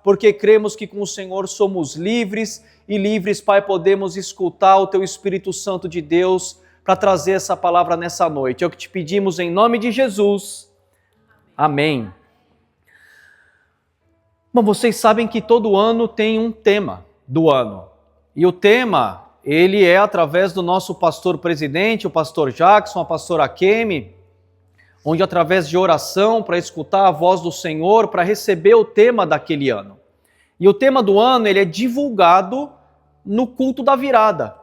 porque cremos que com o Senhor somos livres, e livres, Pai, podemos escutar o Teu Espírito Santo de Deus para trazer essa palavra nessa noite. É o que te pedimos em nome de Jesus. Amém. Bom, vocês sabem que todo ano tem um tema do ano. E o tema, ele é através do nosso pastor presidente, o pastor Jackson, a pastora Kemi, onde através de oração, para escutar a voz do Senhor, para receber o tema daquele ano. E o tema do ano, ele é divulgado no culto da virada.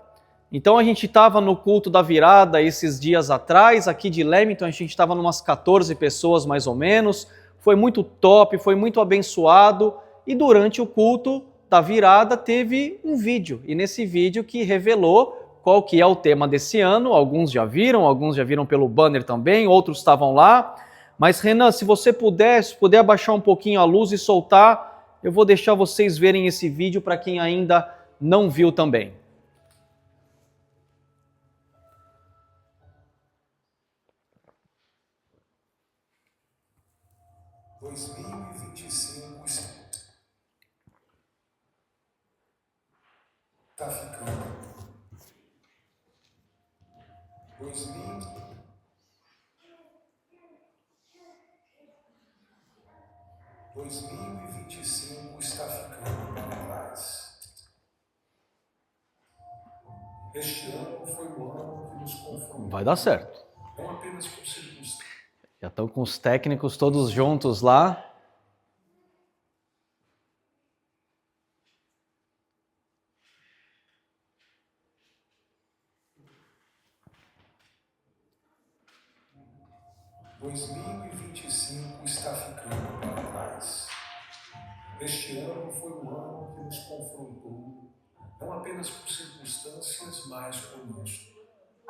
Então a gente estava no culto da virada esses dias atrás, aqui de Leamington, a gente estava umas 14 pessoas mais ou menos, foi muito top, foi muito abençoado, e durante o culto da virada teve um vídeo, e nesse vídeo que revelou qual que é o tema desse ano. Alguns já viram pelo banner também, outros estavam lá, mas Renan, se você puder abaixar um pouquinho a luz e soltar, eu vou deixar vocês verem esse vídeo para quem ainda não viu também. Está ficando. 2025 está ficando para trás. Este ano foi o ano que nos confrontou. Vai dar certo. Não apenas com circunstâncias. Já estão com os técnicos todos juntos lá. Em 2025 está ficando para trás. Este ano foi o ano que nos confrontou, não apenas com circunstâncias, mas conosco.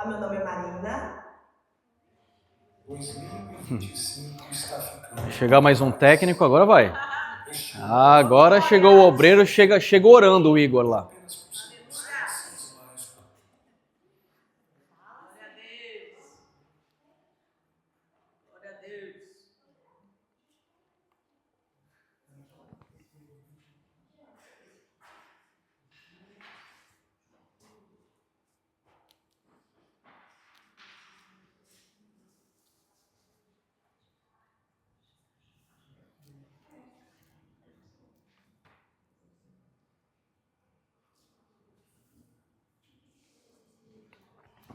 Meu nome é Marina. 2025 está ficando. Vai chegar mais um técnico, agora vai. Agora chegou o obreiro, chegou orando o Igor lá.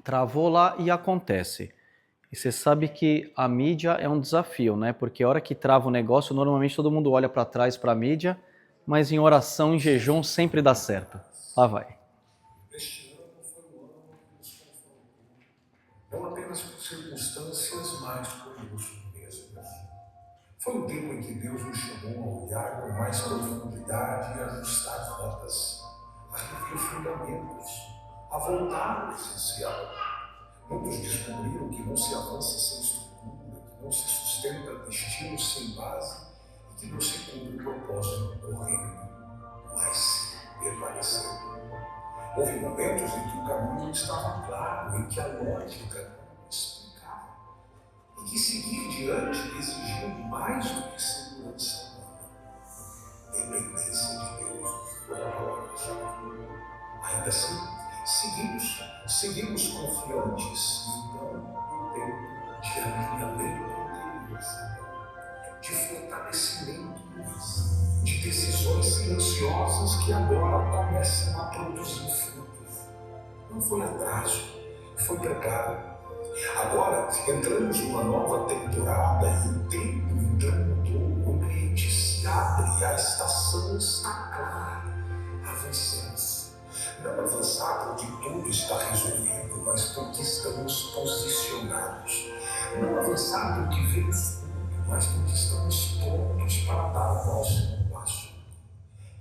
Travou lá e acontece. E você sabe que a mídia é um desafio, né? Porque a hora que trava o negócio, normalmente todo mundo olha para trás para a mídia, mas em oração, em jejum, sempre dá certo. Lá vai. Este ano foi o ano que nos confrontou, não apenas por circunstâncias, mas conosco mesmos. Foi o tempo em que Deus nos chamou a olhar com mais profundidade e ajustar rotas, a rever fundamentos, a voltar ao essencial. Muitos descobriram que não se avança sem estrutura, que não se sustenta destino sem base e que não se cumpre o propósito correndo, mas sim permanecendo. Houve momentos em que o caminho não estava claro, em que a lógica não explicava, e que seguir diante exigia mais do que segurança humana. Dependência de Deus foi a palavra-chave. Ainda assim, seguimos confiantes, então o tempo de alinhamento interior, de fortalecimento, de decisões silenciosas que agora começam a produzir frutos. Não foi atraso, foi preparo. Agora entramos numa nova temporada e o tempo então mudou, o ambiente se abre, a estação está clara. Avancemos. Não avançar porque tudo está resolvido, mas porque estamos posicionados. Não avançar porque vemos tudo, mas porque estamos prontos para dar o próximo passo.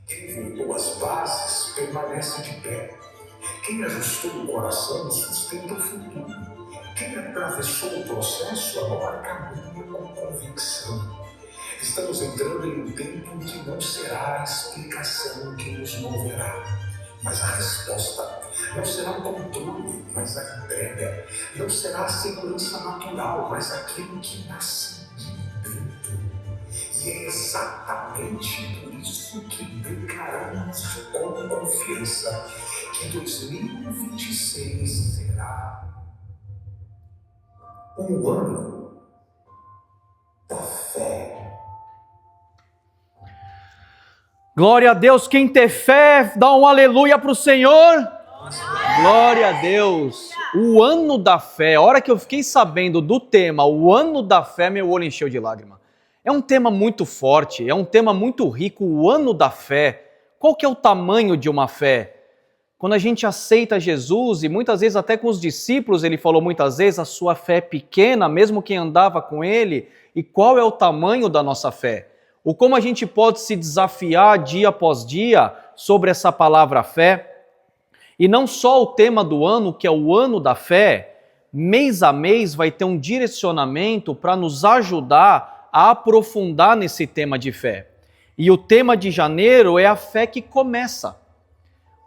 Quem voltou às bases permanece de pé. Quem ajustou o coração sustenta o futuro. Quem atravessou o processo agora caminha com convicção. Estamos entrando em um tempo em que não será a explicação que nos moverá, mas a resposta. Não será o controle, mas a entrega. Não será a segurança natural, mas aquilo que nasce de dentro. E E é exatamente por isso que declaramos com confiança que 2026 será um ano da fé. Glória a Deus, quem tem fé, dá um aleluia para o Senhor. Glória a Deus. O ano da fé, a hora que eu fiquei sabendo do tema, o ano da fé, meu olho encheu de lágrima. É um tema muito forte, é um tema muito rico, o ano da fé. Qual que é o tamanho de uma fé? Quando a gente aceita Jesus, e muitas vezes até com os discípulos, ele falou muitas vezes, a sua fé é pequena, mesmo quem andava com ele, e qual é o tamanho da nossa fé? Ou como a gente pode se desafiar dia após dia sobre essa palavra fé? E não só o tema do ano, que é o ano da fé, mês a mês vai ter um direcionamento para nos ajudar a aprofundar nesse tema de fé. E o tema de janeiro é a fé que começa.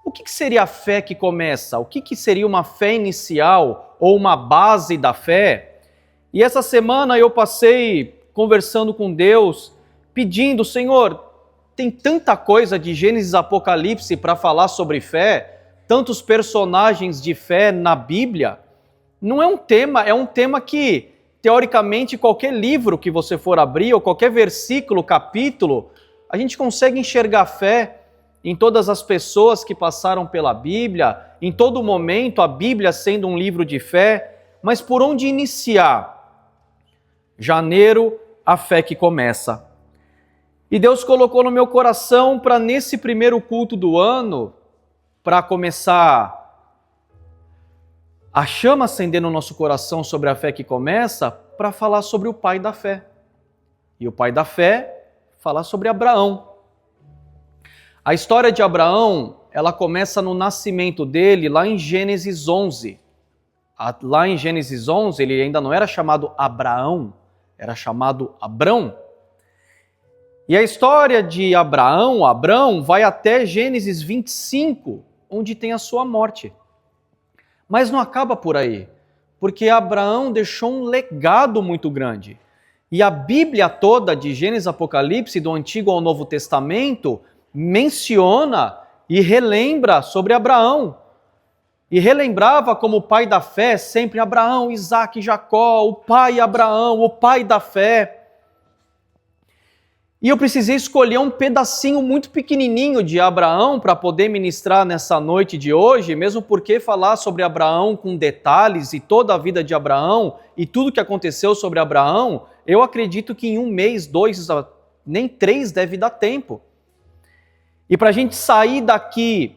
O que seria a fé que começa? O que seria uma fé inicial ou uma base da fé? E essa semana eu passei conversando com Deus, pedindo, Senhor, tem tanta coisa de Gênesis e Apocalipse para falar sobre fé, tantos personagens de fé na Bíblia. Não é um tema que, teoricamente, qualquer livro que você for abrir, ou qualquer versículo, capítulo, a gente consegue enxergar fé em todas as pessoas que passaram pela Bíblia, em todo momento, a Bíblia sendo um livro de fé, mas por onde iniciar? Janeiro, a fé que começa. E Deus colocou no meu coração para nesse primeiro culto do ano, para começar a chama acender no nosso coração sobre a fé que começa, para falar sobre o pai da fé. E o pai da fé, falar sobre Abraão. A história de Abraão, ela começa no nascimento dele, lá em Gênesis 11. Lá em Gênesis 11, ele ainda não era chamado Abraão, era chamado Abrão. E a história de Abrão, vai até Gênesis 25, onde tem a sua morte. Mas não acaba por aí, porque Abraão deixou um legado muito grande. E a Bíblia toda, de Gênesis e Apocalipse, do Antigo ao Novo Testamento, menciona e relembra sobre Abraão. E relembrava como pai da fé sempre Abraão, Isaac, Jacó, o pai Abraão, o pai da fé. E eu precisei escolher um pedacinho muito pequenininho de Abraão para poder ministrar nessa noite de hoje, mesmo porque falar sobre Abraão com detalhes e toda a vida de Abraão e tudo que aconteceu sobre Abraão, eu acredito que em 1 mês, 2, nem 3 deve dar tempo. E para a gente sair daqui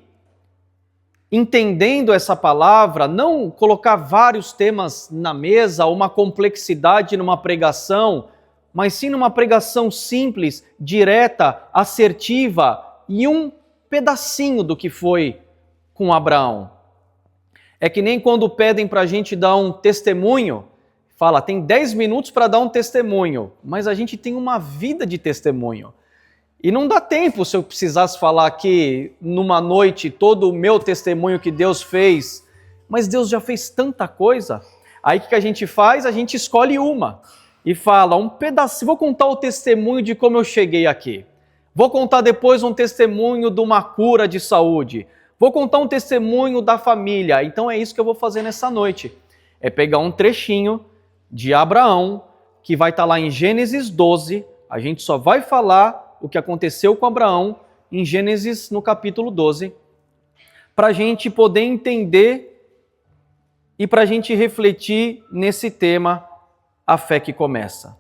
entendendo essa palavra, não colocar vários temas na mesa, uma complexidade numa pregação, mas sim numa pregação simples, direta, assertiva e um pedacinho do que foi com Abraão. É que nem quando pedem para a gente dar um testemunho, fala, tem 10 minutos para dar um testemunho, mas a gente tem uma vida de testemunho. E não dá tempo se eu precisasse falar aqui numa noite todo o meu testemunho que Deus fez, mas Deus já fez tanta coisa. Aí o que a gente faz? A gente escolhe uma. E fala, um pedacinho, vou contar o testemunho de como eu cheguei aqui. Vou contar depois um testemunho de uma cura de saúde. Vou contar um testemunho da família. Então é isso que eu vou fazer nessa noite. É pegar um trechinho de Abraão, que vai estar lá em Gênesis 12. A gente só vai falar o que aconteceu com Abraão em Gênesis no capítulo 12, para a gente poder entender e para a gente refletir nesse tema, a fé que começa.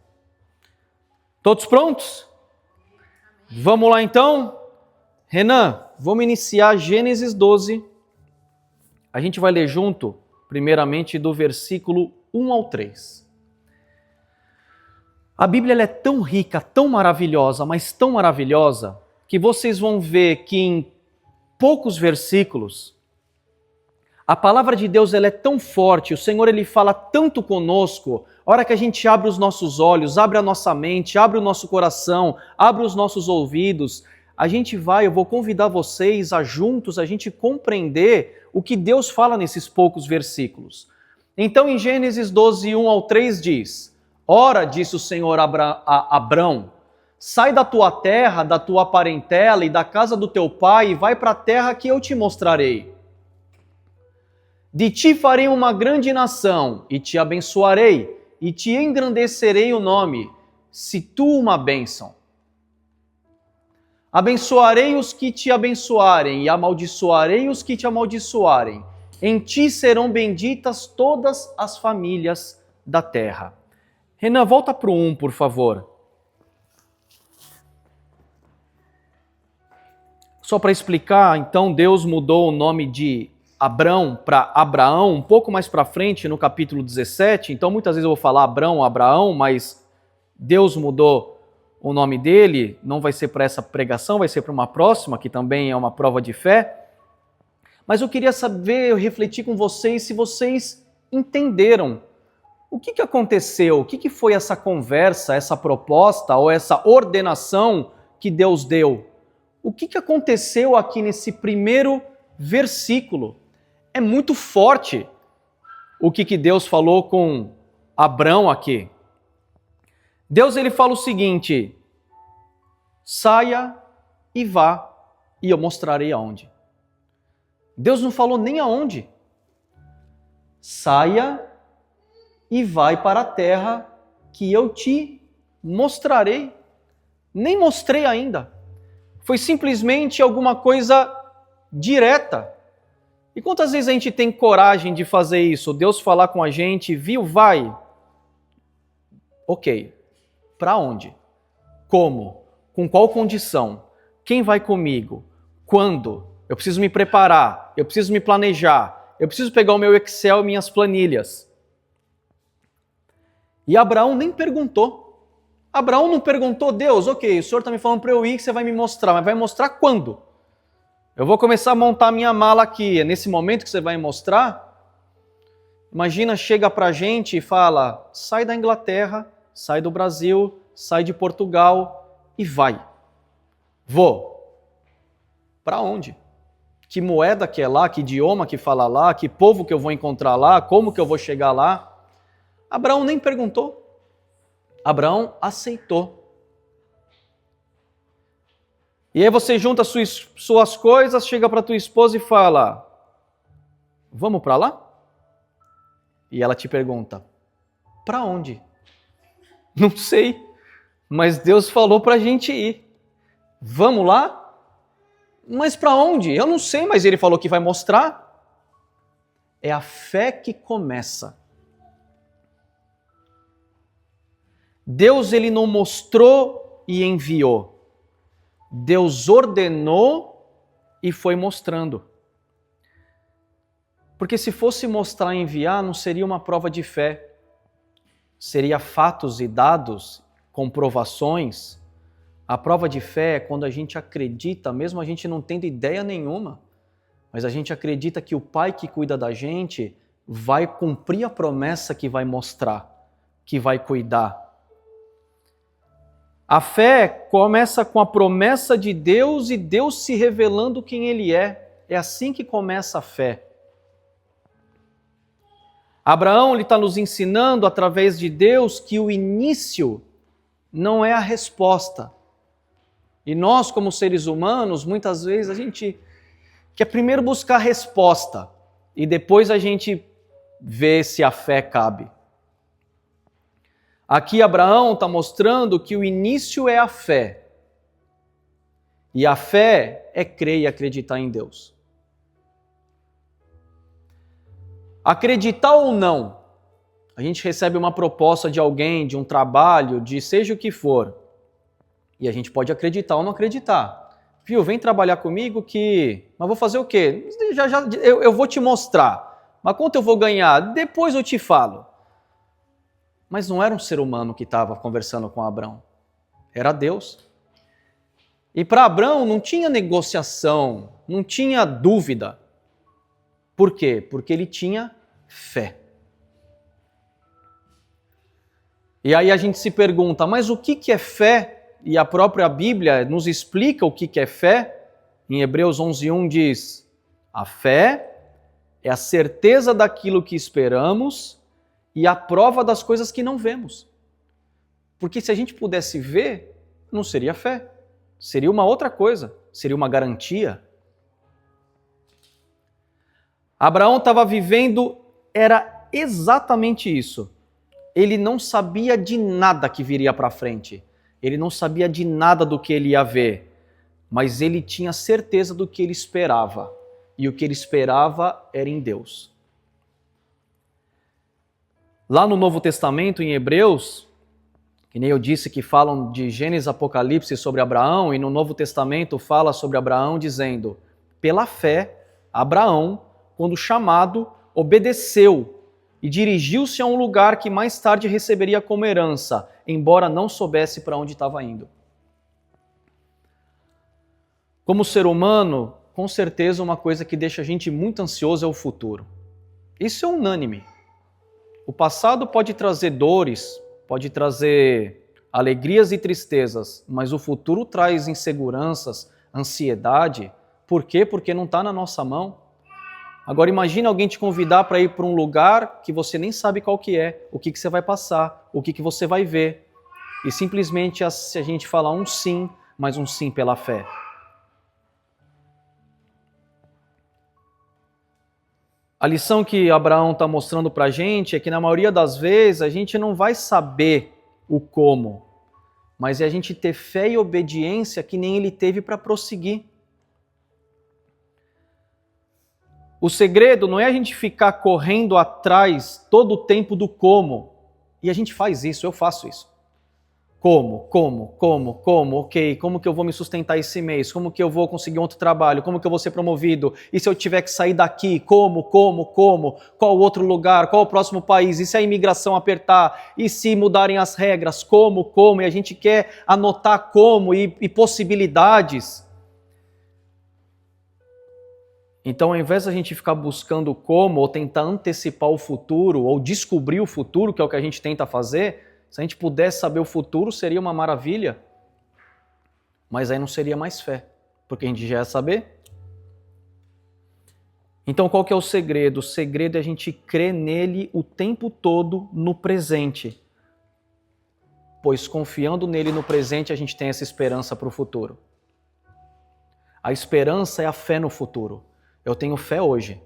Todos prontos? Vamos lá então? Renan, vamos iniciar Gênesis 12. A gente vai ler junto, primeiramente, do versículo 1 ao 3. A Bíblia ela é tão rica, tão maravilhosa, mas tão maravilhosa, que vocês vão ver que em poucos versículos, a palavra de Deus ela é tão forte, o Senhor ele fala tanto conosco, a hora que a gente abre os nossos olhos, abre a nossa mente, abre o nosso coração, abre os nossos ouvidos, eu vou convidar vocês a juntos a gente compreender o que Deus fala nesses poucos versículos. Então em Gênesis 12, 1 ao 3 diz, Ora, disse o Senhor a Abrão, sai da tua terra, da tua parentela e da casa do teu pai e vai para a terra que eu te mostrarei. De ti farei uma grande nação e te abençoarei e te engrandecerei o nome, se tu uma bênção. Abençoarei os que te abençoarem e amaldiçoarei os que te amaldiçoarem. Em ti serão benditas todas as famílias da terra. Renan, volta para o 1, por favor. Só para explicar, então Deus mudou o nome de Abrão para Abraão, um pouco mais para frente, no capítulo 17. Então muitas vezes eu vou falar Abrão, Abraão, mas Deus mudou o nome dele. Não vai ser para essa pregação, vai ser para uma próxima, que também é uma prova de fé. Mas eu queria saber, eu refletir com vocês, se vocês entenderam o que aconteceu, o que foi essa conversa, essa proposta ou essa ordenação que Deus deu. O que aconteceu aqui nesse primeiro versículo? É muito forte o que Deus falou com Abrão aqui. Deus ele fala o seguinte: saia e vá e eu mostrarei aonde. Deus não falou nem aonde. Saia e vai para a terra que eu te mostrarei. Nem mostrei ainda. Foi simplesmente alguma coisa direta. E quantas vezes a gente tem coragem de fazer isso? Deus falar com a gente, viu, vai. Ok. Para onde? Como? Com qual condição? Quem vai comigo? Quando? Eu preciso me preparar, eu preciso me planejar, eu preciso pegar o meu Excel e minhas planilhas. E Abraão nem perguntou. Abraão não perguntou, Deus, ok, o senhor está me falando para eu ir, que você vai me mostrar, mas vai mostrar quando? Eu vou começar a montar minha mala aqui, é nesse momento que você vai me mostrar? Imagina, chega para a gente e fala, sai da Inglaterra, sai do Brasil, sai de Portugal e vai. Vou. Para onde? Que moeda que é lá, que idioma que fala lá, que povo que eu vou encontrar lá, como que eu vou chegar lá? Abraão nem perguntou. Abraão aceitou. E aí você junta suas coisas, chega para tua esposa e fala, vamos para lá? E ela te pergunta, para onde? Não sei, mas Deus falou para a gente ir. Vamos lá? Mas para onde? Eu não sei, mas ele falou que vai mostrar. É a fé que começa. Deus ele não mostrou e enviou. Deus ordenou e foi mostrando. Porque se fosse mostrar e enviar, não seria uma prova de fé. Seria fatos e dados, comprovações. A prova de fé é quando a gente acredita, mesmo a gente não tendo ideia nenhuma, mas a gente acredita que o Pai que cuida da gente vai cumprir a promessa que vai mostrar, que vai cuidar. A fé começa com a promessa de Deus e Deus se revelando quem Ele é. É assim que começa a fé. Abraão está nos ensinando através de Deus que o início não é a resposta. E nós, como seres humanos, muitas vezes a gente quer primeiro buscar a resposta e depois a gente vê se a fé cabe. Aqui Abraão está mostrando que o início é a fé. E a fé é crer e acreditar em Deus. Acreditar ou não, a gente recebe uma proposta de alguém, de um trabalho, de seja o que for. E a gente pode acreditar ou não acreditar. Viu, vem trabalhar comigo que... Mas vou fazer o quê? Eu vou te mostrar. Mas quanto eu vou ganhar? Depois eu te falo. Mas não era um ser humano que estava conversando com Abraão. Era Deus. E para Abraão não tinha negociação, não tinha dúvida. Por quê? Porque ele tinha fé. E aí a gente se pergunta, mas o que é fé? E a própria Bíblia nos explica o que é fé. Em Hebreus 11:1 diz, a fé é a certeza daquilo que esperamos e a prova das coisas que não vemos. Porque se a gente pudesse ver, não seria fé. Seria uma outra coisa, seria uma garantia. Abraão estava vivendo, era exatamente isso. Ele não sabia de nada que viria para frente. Ele não sabia de nada do que ele ia ver. Mas ele tinha certeza do que ele esperava. E o que ele esperava era em Deus. Lá no Novo Testamento, em Hebreus, que nem eu disse que falam de Gênesis e Apocalipse sobre Abraão, e no Novo Testamento fala sobre Abraão dizendo, pela fé, Abraão, quando chamado, obedeceu e dirigiu-se a um lugar que mais tarde receberia como herança, embora não soubesse para onde estava indo. Como ser humano, com certeza uma coisa que deixa a gente muito ansioso é o futuro. Isso é unânime. O passado pode trazer dores, pode trazer alegrias e tristezas, mas o futuro traz inseguranças, ansiedade. Por quê? Porque não está na nossa mão. Agora imagine alguém te convidar para ir para um lugar que você nem sabe qual que é, o que você vai passar, o que você vai ver. E simplesmente se a gente falar um sim, mas um sim pela fé. A lição que Abraão está mostrando para a gente é que na maioria das vezes a gente não vai saber o como, mas é a gente ter fé e obediência que nem ele teve para prosseguir. O segredo não é a gente ficar correndo atrás todo o tempo do como. E a gente faz isso, eu faço isso. Como, ok, como que eu vou me sustentar esse mês? Como que eu vou conseguir outro trabalho? Como que eu vou ser promovido? E se eu tiver que sair daqui? Como? Qual outro lugar? Qual o próximo país? E se a imigração apertar? E se mudarem as regras? Como? E a gente quer anotar como e possibilidades. Então, ao invés de a gente ficar buscando como, ou tentar antecipar o futuro, ou descobrir o futuro, que é o que a gente tenta fazer, se a gente pudesse saber o futuro, seria uma maravilha. Mas aí não seria mais fé, porque a gente já ia saber. Então, qual que é o segredo? O segredo é a gente crer nele o tempo todo no presente. Pois confiando nele no presente, a gente tem essa esperança para o futuro. A esperança é a fé no futuro. Eu tenho fé hoje,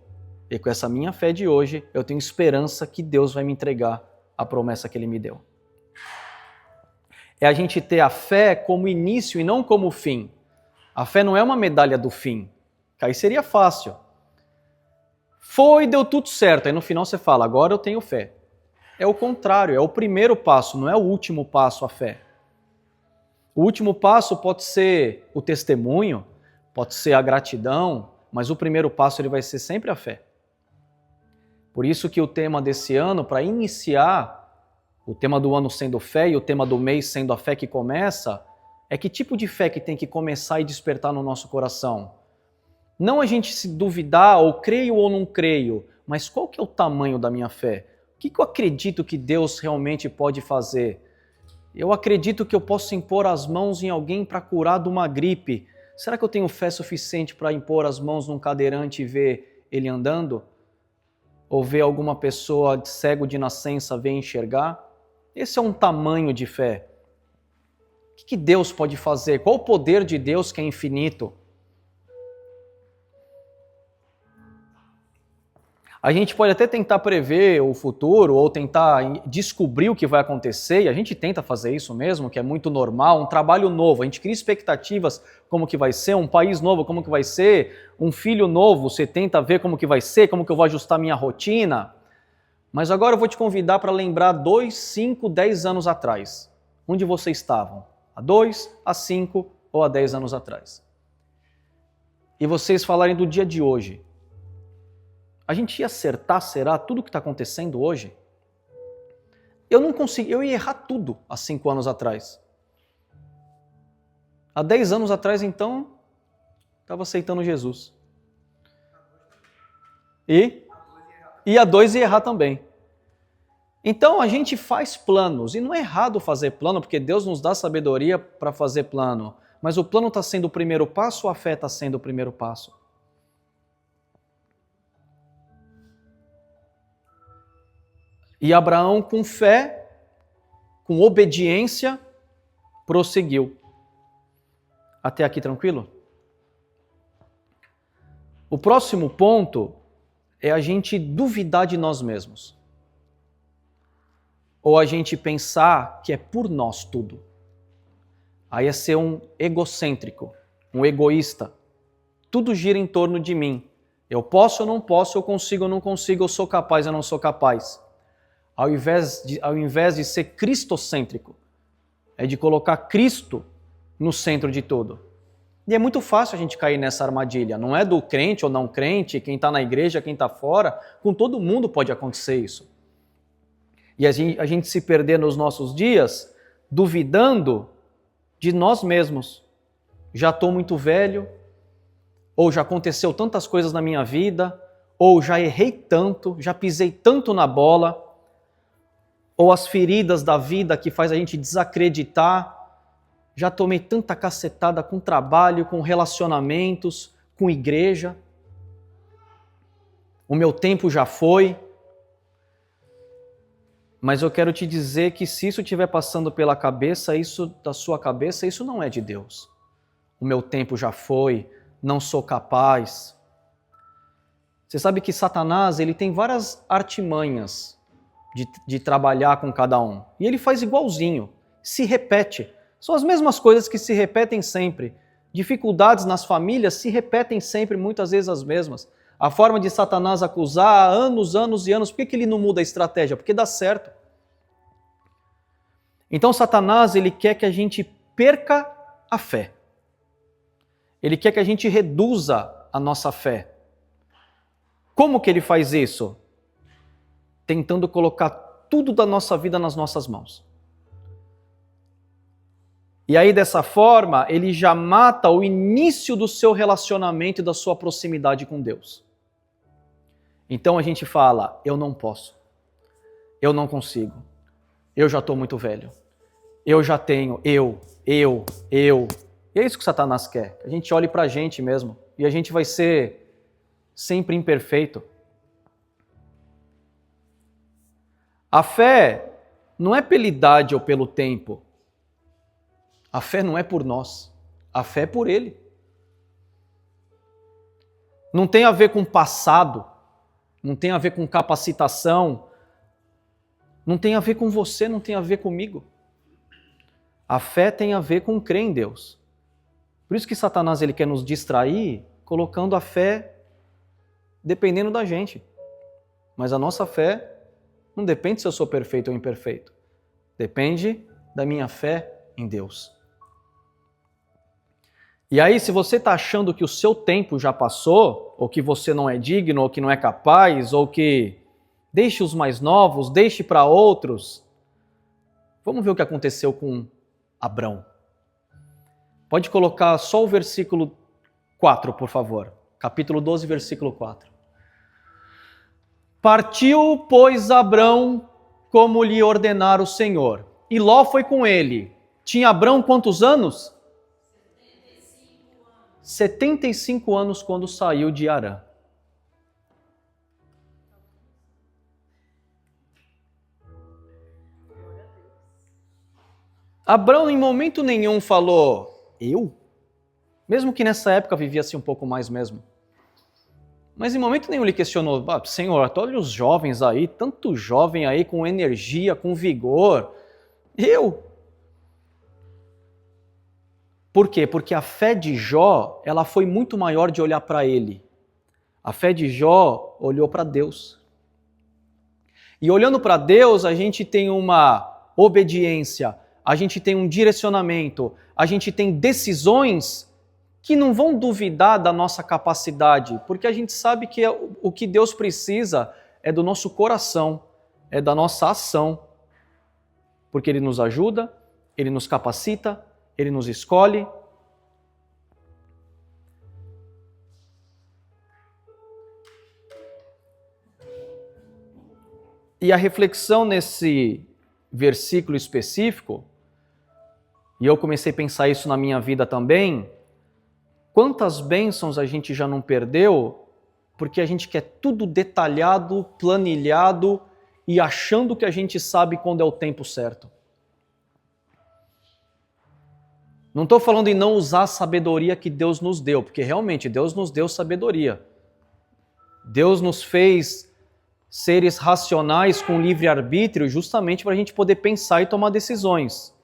e com essa minha fé de hoje, eu tenho esperança que Deus vai me entregar a promessa que Ele me deu. É a gente ter a fé como início e não como fim. A fé não é uma medalha do fim, que aí seria fácil. Deu tudo certo, aí no final você fala, agora eu tenho fé. É o contrário, é o primeiro passo, não é o último passo a fé. O último passo pode ser o testemunho, pode ser a gratidão, mas o primeiro passo ele vai ser sempre a fé. Por isso que o tema desse ano, para iniciar, o tema do ano sendo fé e o tema do mês sendo a fé que começa, é que tipo de fé que tem que começar e despertar no nosso coração. Não a gente se duvidar ou creio ou não creio, mas qual que é o tamanho da minha fé? O que eu acredito que Deus realmente pode fazer? Eu acredito que eu posso impor as mãos em alguém para curar de uma gripe. Será que eu tenho fé suficiente para impor as mãos num cadeirante e ver ele andando? Ou ver alguma pessoa cego de nascença ver enxergar? Esse é um tamanho de fé. O que Deus pode fazer? Qual o poder de Deus que é infinito? A gente pode até tentar prever o futuro ou tentar descobrir o que vai acontecer, e a gente tenta fazer isso mesmo, que é muito normal, um trabalho novo, a gente cria expectativas como que vai ser, um país novo como que vai ser, um filho novo, você tenta ver como que vai ser, como que eu vou ajustar minha rotina. Mas agora eu vou te convidar para lembrar 2, 5, 10 anos atrás. Onde vocês estavam? Há 2, há 5 ou há 10 anos atrás? E vocês falarem do dia de hoje. A gente ia acertar, será, tudo o que está acontecendo hoje? Eu não consegui, eu ia errar tudo há 5 anos atrás. Há 10 anos atrás, então, estava aceitando Jesus. E há 2 ia errar também. Então a gente faz planos, e não é errado fazer plano, porque Deus nos dá sabedoria para fazer plano. Mas o plano está sendo o primeiro passo ou a fé está sendo o primeiro passo? E Abraão, com fé, com obediência, prosseguiu. Até aqui tranquilo? O próximo ponto é a gente duvidar de nós mesmos. Ou a gente pensar que é por nós tudo. Aí é ser um egocêntrico, um egoísta. Tudo gira em torno de mim. Eu posso ou não posso, eu consigo ou não consigo, eu sou capaz ou não sou capaz. Ao invés de ser cristocêntrico, é de colocar Cristo no centro de tudo. E é muito fácil a gente cair nessa armadilha. Não é do crente ou não crente, quem está na igreja, quem está fora. Com todo mundo pode acontecer isso. E a gente se perder nos nossos dias duvidando de nós mesmos. Já estou muito velho, ou já aconteceu tantas coisas na minha vida, ou já errei tanto, já pisei tanto na bola, ou as feridas da vida que faz a gente desacreditar. Já tomei tanta cacetada com trabalho, com relacionamentos, com igreja. O meu tempo já foi. Mas eu quero te dizer que se isso estiver passando pela cabeça, isso da sua cabeça, isso não é de Deus. O meu tempo já foi, não sou capaz. Você sabe que Satanás, ele tem várias artimanhas de trabalhar com cada um. E ele faz igualzinho, se repete. São as mesmas coisas que se repetem sempre. Dificuldades nas famílias se repetem sempre, muitas vezes as mesmas. A forma de Satanás acusar há anos e anos. Por que ele não muda a estratégia? Porque dá certo. Então Satanás, ele quer que a gente perca a fé. Ele quer que a gente reduza a nossa fé. Como que ele faz isso? Tentando colocar tudo da nossa vida nas nossas mãos. E aí, dessa forma, ele já mata o início do seu relacionamento e da sua proximidade com Deus. Então a gente fala, eu não posso, eu não consigo, eu já estou muito velho, eu já tenho, eu. E é isso que Satanás quer, que a gente olhe para a gente mesmo, e a gente vai ser sempre imperfeito. A fé não é pela idade ou pelo tempo. A fé não é por nós, a fé é por Ele. Não tem a ver com passado, não tem a ver com capacitação, não tem a ver com você, não tem a ver comigo. A fé tem a ver com crer em Deus. Por isso que Satanás ele quer nos distrair, colocando a fé dependendo da gente. Mas a nossa fé não depende se eu sou perfeito ou imperfeito. Depende da minha fé em Deus. E aí, se você está achando que o seu tempo já passou, ou que você não é digno, ou que não é capaz, ou que deixe os mais novos, deixe para outros, vamos ver o que aconteceu com Abrão. Pode colocar só o versículo 4, por favor. Capítulo 12, versículo 4. Partiu, pois, Abrão como lhe ordenara o Senhor. E Ló foi com ele. Tinha Abrão quantos anos? 75 anos quando saiu de Harã. Abrão em momento nenhum falou, eu? Mesmo que nessa época vivia-se um pouco mais mesmo. Mas em momento nenhum ele questionou, Senhor, olha os jovens aí, tanto jovem aí com energia, com vigor. Eu? Por quê? Porque a fé de Jó, ela foi muito maior de olhar para ele. A fé de Jó olhou para Deus. E olhando para Deus, a gente tem uma obediência, a gente tem um direcionamento, a gente tem decisões que não vão duvidar da nossa capacidade, porque a gente sabe que o que Deus precisa é do nosso coração, é da nossa ação. Porque Ele nos ajuda, Ele nos capacita, Ele nos escolhe. E a reflexão nesse versículo específico, e eu comecei a pensar isso na minha vida também, quantas bênçãos a gente já não perdeu porque a gente quer tudo detalhado, planilhado e achando que a gente sabe quando é o tempo certo. Não estou falando em não usar a sabedoria que Deus nos deu, porque realmente Deus nos deu sabedoria. Deus nos fez seres racionais com livre-arbítrio justamente para a gente poder pensar e tomar decisões.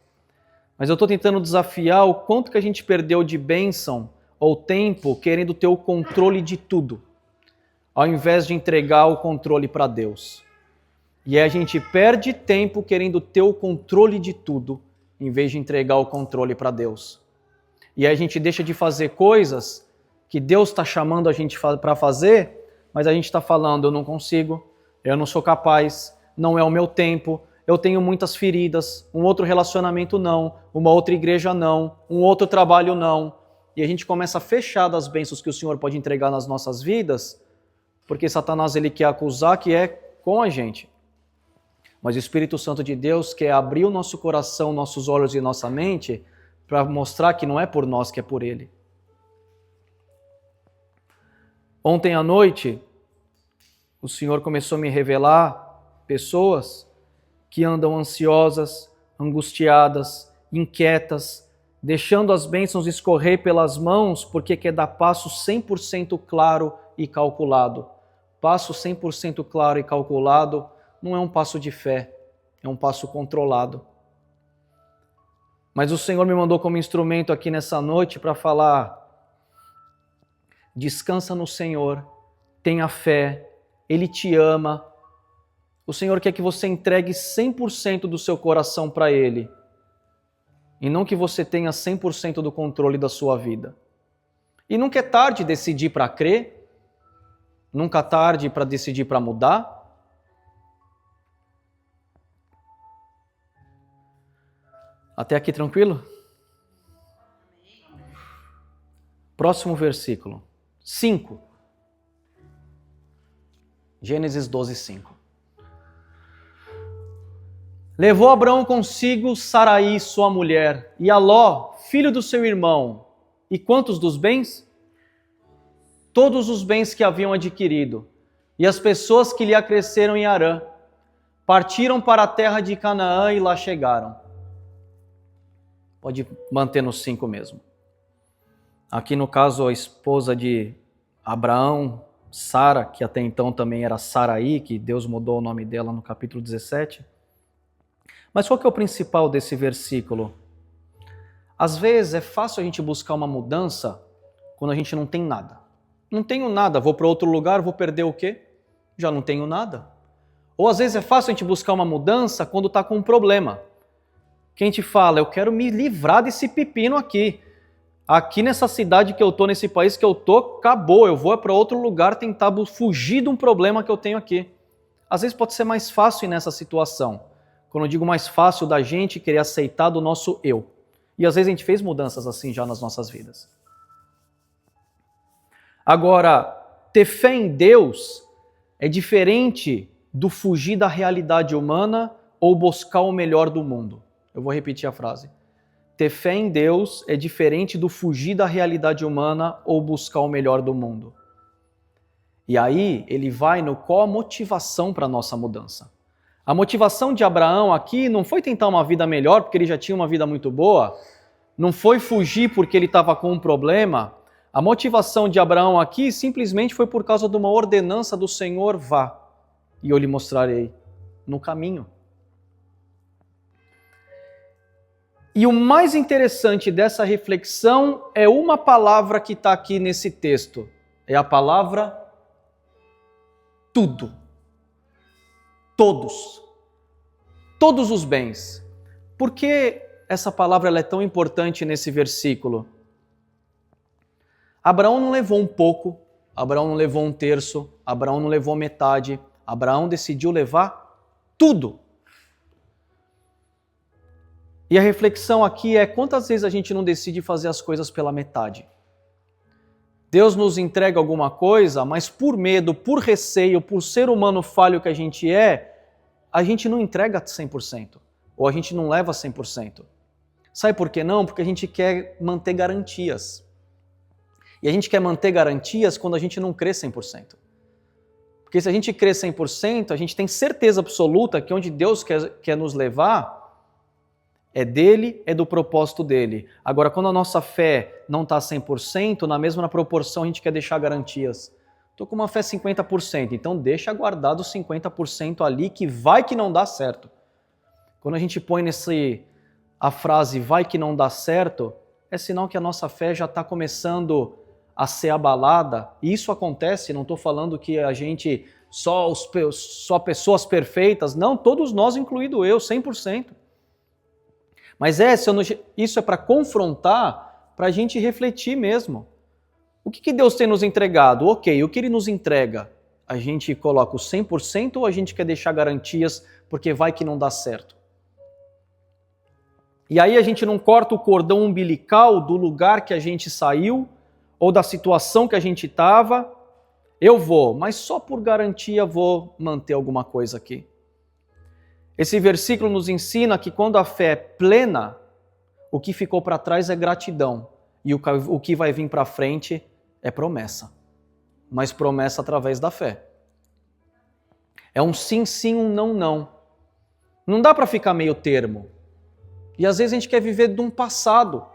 Mas eu estou tentando desafiar o quanto que a gente perdeu de bênção ou tempo querendo ter o controle de tudo, ao invés de entregar o controle para Deus. E aí a gente perde tempo querendo ter o controle de tudo, em vez de entregar o controle para Deus. E aí a gente deixa de fazer coisas que Deus está chamando a gente para fazer, mas a gente está falando, eu não consigo, eu não sou capaz, não é o meu tempo, eu tenho muitas feridas, um outro relacionamento não, uma outra igreja não, um outro trabalho não. E a gente começa a fechar das bênçãos que o Senhor pode entregar nas nossas vidas, porque Satanás ele quer acusar que é com a gente. Mas o Espírito Santo de Deus quer abrir o nosso coração, nossos olhos e nossa mente para mostrar que não é por nós, que é por Ele. Ontem à noite, o Senhor começou a me revelar pessoas que andam ansiosas, angustiadas, inquietas, deixando as bênçãos escorrer pelas mãos porque quer dar passo 100% claro e calculado. Passo 100% claro e calculado não é um passo de fé, é um passo controlado. Mas o Senhor me mandou como instrumento aqui nessa noite para falar: descansa no Senhor, tenha fé, Ele te ama. O Senhor quer que você entregue 100% do seu coração para Ele, e não que você tenha 100% do controle da sua vida. E nunca é tarde decidir para crer, nunca é tarde para decidir para mudar. Até aqui tranquilo? Próximo versículo, 5. Gênesis 12, 5. Levou Abraão consigo Saraí, sua mulher, e a Ló, filho do seu irmão. E quantos dos bens? Todos os bens que haviam adquirido, e as pessoas que lhe acresceram em Harã. Partiram para a terra de Canaã e lá chegaram. Pode manter no 5 mesmo. Aqui no caso a esposa de Abraão, Sara, que até então também era Saraí, que Deus mudou o nome dela no capítulo 17. Mas qual que é o principal desse versículo? Às vezes é fácil a gente buscar uma mudança quando a gente não tem nada. Não tenho nada, vou para outro lugar, vou perder o quê? Já não tenho nada. Ou às vezes é fácil a gente buscar uma mudança quando está com um problema. Quem te fala, eu quero me livrar desse pepino aqui. Aqui nessa cidade que eu tô, nesse país que eu tô, acabou. Eu vou para outro lugar tentar fugir de um problema que eu tenho aqui. Às vezes pode ser mais fácil nessa situação. Quando eu digo mais fácil da gente querer aceitar do nosso eu. E às vezes a gente fez mudanças assim já nas nossas vidas. Agora, ter fé em Deus é diferente do fugir da realidade humana ou buscar o melhor do mundo. Eu vou repetir a frase. Ter fé em Deus é diferente do fugir da realidade humana ou buscar o melhor do mundo. E aí ele vai no qual a motivação para a nossa mudança. A motivação de Abraão aqui não foi tentar uma vida melhor porque ele já tinha uma vida muito boa, não foi fugir porque ele estava com um problema. A motivação de Abraão aqui simplesmente foi por causa de uma ordenança do Senhor: vá, e eu lhe mostrarei no caminho. E o mais interessante dessa reflexão é uma palavra que está aqui nesse texto. É a palavra tudo. Todos. Todos os bens. Por que essa palavra ela é tão importante nesse versículo? Abraão não levou um pouco, Abraão não levou um terço, Abraão não levou metade. Abraão decidiu levar tudo. E a reflexão aqui é quantas vezes a gente não decide fazer as coisas pela metade. Deus nos entrega alguma coisa, mas por medo, por receio, por ser humano falho que a gente não entrega 100%. Ou a gente não leva 100%. Sabe por que não? Porque a gente quer manter garantias. E a gente quer manter garantias quando a gente não crê 100%. Porque se a gente crê 100%, a gente tem certeza absoluta que onde Deus quer nos levar, É dele, é do propósito dele. Agora, quando a nossa fé não está 100%, na mesma proporção a gente quer deixar garantias. Estou com uma fé 50%, então deixa guardado os 50% ali que vai que não dá certo. Quando a gente põe a frase vai que não dá certo, é sinal que a nossa fé já está começando a ser abalada. E isso acontece, não estou falando que a gente, só pessoas perfeitas, não, todos nós, incluído eu, 100%. Mas isso é para confrontar, para a gente refletir mesmo. O que Deus tem nos entregado? Ok, o que Ele nos entrega? A gente coloca o 100% ou a gente quer deixar garantias porque vai que não dá certo? E aí a gente não corta o cordão umbilical do lugar que a gente saiu ou da situação que a gente estava. Eu vou, mas só por garantia vou manter alguma coisa aqui. Esse versículo nos ensina que quando a fé é plena, o que ficou para trás é gratidão e o que vai vir para frente é promessa, mas promessa através da fé. É um sim, sim, um não, não. Não dá para ficar meio termo. E às vezes a gente quer viver de um passado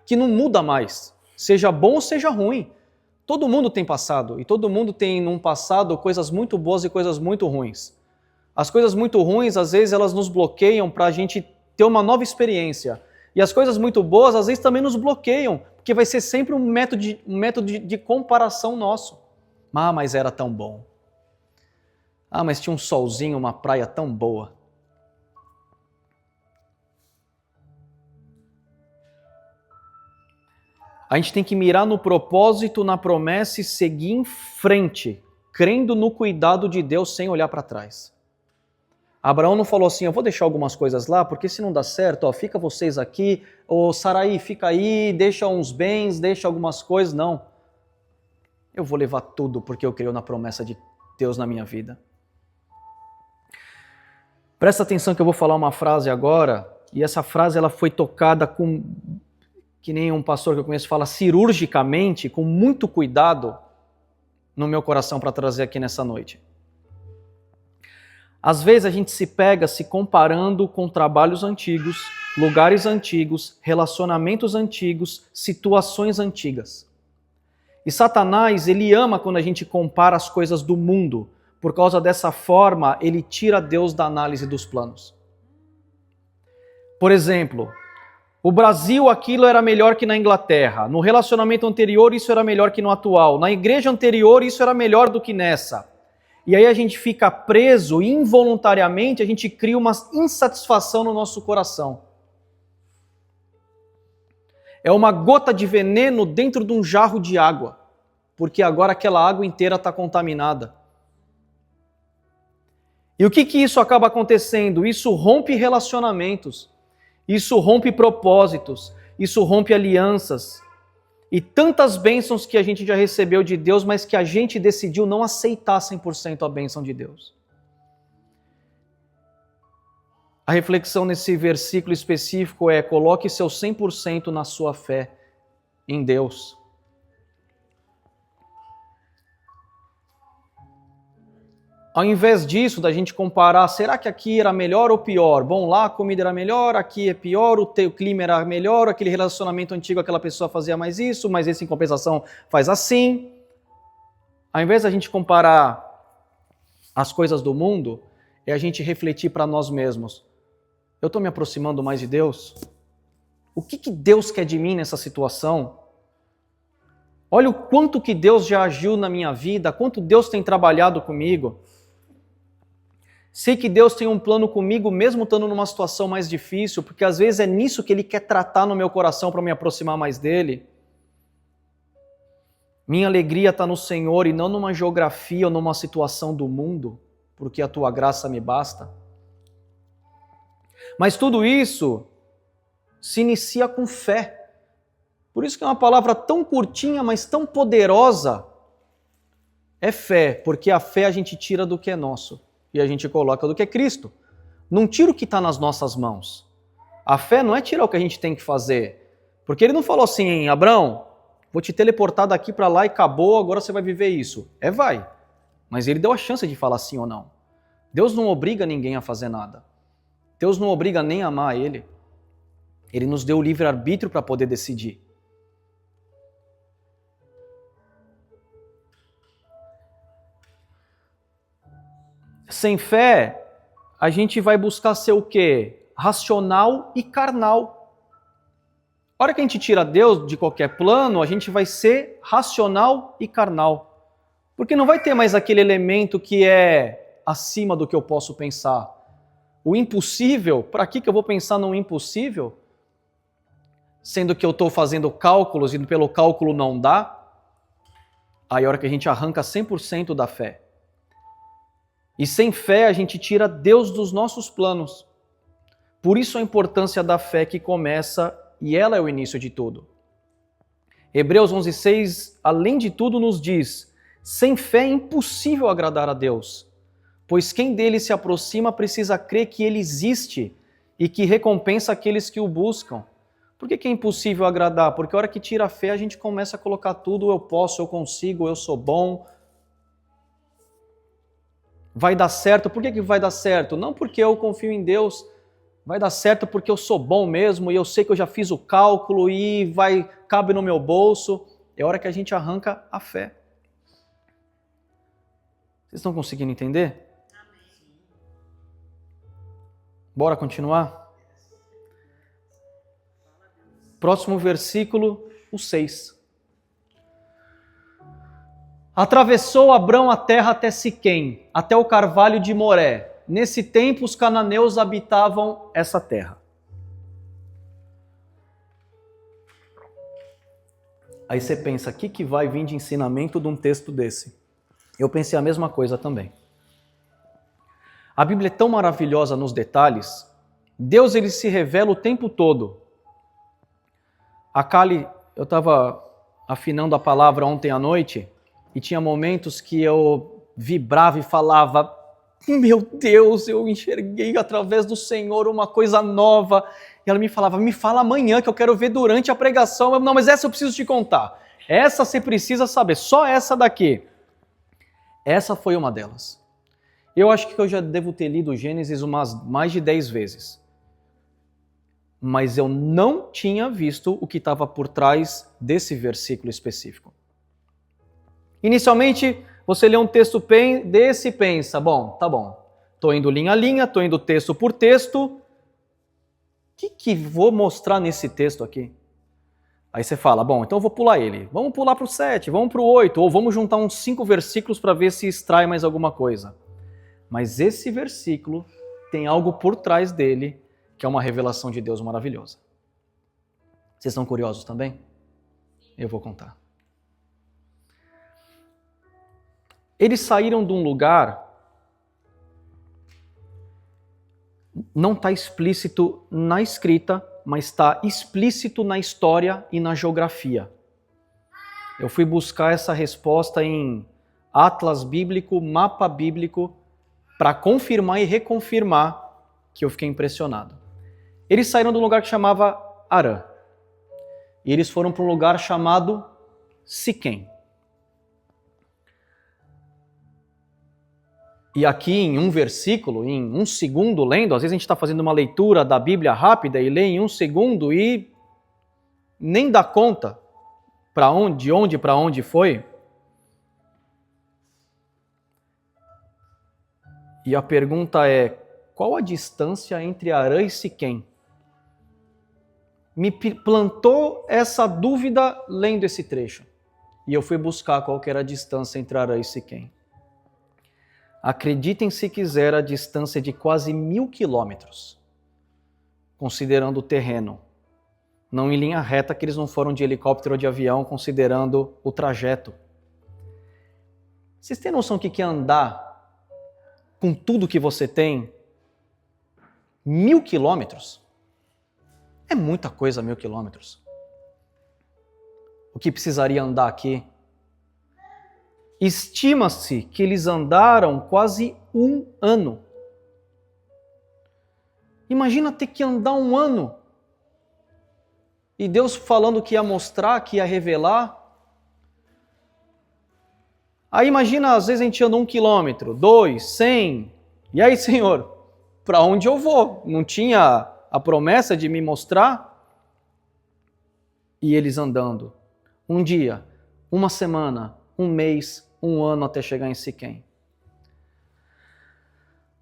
que não muda mais, seja bom ou seja ruim. Todo mundo tem passado e todo mundo tem num passado coisas muito boas e coisas muito ruins. As coisas muito ruins, às vezes, elas nos bloqueiam para a gente ter uma nova experiência. E as coisas muito boas, às vezes, também nos bloqueiam, porque vai ser sempre um método de comparação nosso. Ah, mas era tão bom. Ah, mas tinha um solzinho, uma praia tão boa. A gente tem que mirar no propósito, na promessa e seguir em frente, crendo no cuidado de Deus sem olhar para trás. Abraão não falou assim, eu vou deixar algumas coisas lá, porque se não dá certo, fica vocês aqui, ou Sarai, fica aí, deixa uns bens, deixa algumas coisas. Não. Eu vou levar tudo, porque eu creio na promessa de Deus na minha vida. Presta atenção que eu vou falar uma frase agora, e essa frase ela foi tocada que nem um pastor que eu conheço fala, cirurgicamente, com muito cuidado no meu coração para trazer aqui nessa noite. Às vezes a gente se pega se comparando com trabalhos antigos, lugares antigos, relacionamentos antigos, situações antigas. E Satanás, ele ama quando a gente compara as coisas do mundo. Por causa dessa forma, ele tira Deus da análise dos planos. Por exemplo, o Brasil, aquilo era melhor que na Inglaterra. No relacionamento anterior, isso era melhor que no atual. Na igreja anterior, isso era melhor do que nessa. E aí a gente fica preso e involuntariamente a gente cria uma insatisfação no nosso coração. É uma gota de veneno dentro de um jarro de água, porque agora aquela água inteira está contaminada. E o que isso acaba acontecendo? Isso rompe relacionamentos, isso rompe propósitos, isso rompe alianças. E tantas bênçãos que a gente já recebeu de Deus, mas que a gente decidiu não aceitar 100% a bênção de Deus. A reflexão nesse versículo específico é: coloque seu 100% na sua fé em Deus. Ao invés disso, da gente comparar, será que aqui era melhor ou pior? Bom, lá a comida era melhor, aqui é pior, o clima era melhor, aquele relacionamento antigo, aquela pessoa fazia mais isso, mas esse em compensação faz assim. Ao invés da gente comparar as coisas do mundo, é a gente refletir para nós mesmos. Eu estou me aproximando mais de Deus? O que Deus quer de mim nessa situação? Olha o quanto que Deus já agiu na minha vida, quanto Deus tem trabalhado comigo. Sei que Deus tem um plano comigo, mesmo estando numa situação mais difícil, porque às vezes é nisso que Ele quer tratar no meu coração para me aproximar mais dEle. Minha alegria está no Senhor e não numa geografia ou numa situação do mundo, porque a Tua graça me basta. Mas tudo isso se inicia com fé. Por isso que é uma palavra tão curtinha, mas tão poderosa. É fé, porque a fé a gente tira do que é nosso. E a gente coloca do que é Cristo. Não tira o que está nas nossas mãos. A fé não é tirar o que a gente tem que fazer. Porque Ele não falou assim, Abraão, vou te teleportar daqui para lá e acabou, agora você vai viver isso. Vai. Mas Ele deu a chance de falar sim ou não. Deus não obriga ninguém a fazer nada. Deus não obriga nem a amar Ele. Ele nos deu o livre-arbítrio para poder decidir. Sem fé, a gente vai buscar ser o quê? Racional e carnal. A hora que a gente tira Deus de qualquer plano, a gente vai ser racional e carnal. Porque não vai ter mais aquele elemento que é acima do que eu posso pensar. O impossível, para que eu vou pensar no impossível? Sendo que eu estou fazendo cálculos e pelo cálculo não dá. Aí a hora que a gente arranca 100% da fé. E sem fé a gente tira Deus dos nossos planos. Por isso a importância da fé que começa, e ela é o início de tudo. Hebreus 11:6, além de tudo, nos diz: sem fé é impossível agradar a Deus, pois quem dele se aproxima precisa crer que ele existe e que recompensa aqueles que o buscam. Por que é impossível agradar? Porque a hora que tira a fé a gente começa a colocar tudo, eu posso, eu consigo, eu sou bom. Vai dar certo. Por que vai dar certo? Não porque eu confio em Deus. Vai dar certo porque eu sou bom mesmo e eu sei que eu já fiz o cálculo e cabe no meu bolso. É a hora que a gente arranca a fé. Vocês estão conseguindo entender? Bora continuar? Próximo versículo, o 6. Atravessou Abrão a terra até Siquém, até o carvalho de Moré. Nesse tempo, os cananeus habitavam essa terra. Aí você pensa, o que vai vir de ensinamento de um texto desse? Eu pensei a mesma coisa também. A Bíblia é tão maravilhosa nos detalhes. Deus ele se revela o tempo todo. A Kali, eu estava afinando a palavra ontem à noite e tinha momentos que eu vibrava e falava: meu Deus, eu enxerguei através do Senhor uma coisa nova. E ela me falava: me fala amanhã que eu quero ver durante a pregação. Eu, não, mas essa eu preciso te contar. Essa você precisa saber, só essa daqui. Essa foi uma delas. Eu acho que eu já devo ter lido Gênesis mais de 10 vezes. Mas eu não tinha visto o que estava por trás desse versículo específico. Inicialmente, você lê um texto desse e pensa, bom, tá bom, estou indo linha a linha, estou indo texto por texto, o que vou mostrar nesse texto aqui? Aí você fala, bom, então eu vou pular ele, vamos pular para o 7, vamos para o 8, ou vamos juntar uns 5 versículos para ver se extrai mais alguma coisa. Mas esse versículo tem algo por trás dele, que é uma revelação de Deus maravilhosa. Vocês estão curiosos também? Eu vou contar. Eles saíram de um lugar, não está explícito na escrita, mas está explícito na história e na geografia. Eu fui buscar essa resposta em Atlas Bíblico, Mapa Bíblico, para confirmar e reconfirmar que eu fiquei impressionado. Eles saíram de um lugar que chamava Arã. E eles foram para um lugar chamado Siquém. E aqui em um versículo, em um segundo lendo, às vezes a gente está fazendo uma leitura da Bíblia rápida e lê em um segundo e nem dá conta de onde para onde foi. E a pergunta é, qual a distância entre Arã e Siquém? Me plantou essa dúvida lendo esse trecho. E eu fui buscar qual que era a distância entre Arã e Siquém. Acreditem se quiser, a distância de quase 1.000 quilômetros, considerando o terreno. Não em linha reta, que eles não foram de helicóptero ou de avião, considerando o trajeto. Vocês têm noção do que é andar com tudo que você tem? 1.000 quilômetros? É muita coisa, 1.000 quilômetros. O que precisaria andar aqui? Estima-se que eles andaram quase 1 ano. Imagina ter que andar 1 ano. E Deus falando que ia mostrar, que ia revelar. Aí imagina, às vezes a gente anda 1 quilômetro, 2, 100. E aí, Senhor, para onde eu vou? Não tinha a promessa de me mostrar? e eles andando. Um dia, uma semana, um mês, um ano até chegar em Siquém.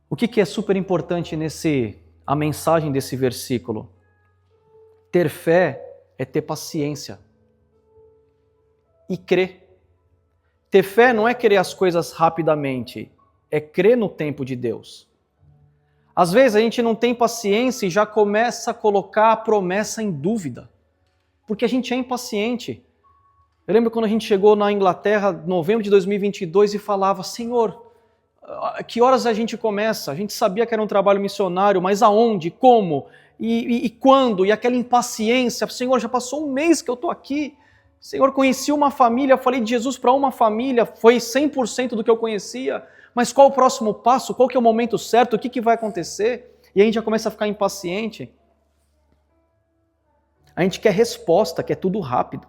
O que é super importante a mensagem desse versículo? Ter fé é ter paciência e crer. Ter fé não é querer as coisas rapidamente, é crer no tempo de Deus. Às vezes a gente não tem paciência e já começa a colocar a promessa em dúvida, porque a gente é impaciente. Eu lembro quando a gente chegou na Inglaterra, em novembro de 2022, e falava, Senhor, que horas a gente começa? A gente sabia que era um trabalho missionário, mas aonde, como e quando? E aquela impaciência, Senhor, já passou um mês que eu estou aqui. Senhor, conheci uma família, falei de Jesus para uma família, foi 100% do que eu conhecia, mas qual o próximo passo? Qual que é o momento certo? O que vai acontecer? E a gente já começa a ficar impaciente. A gente quer resposta, quer tudo rápido.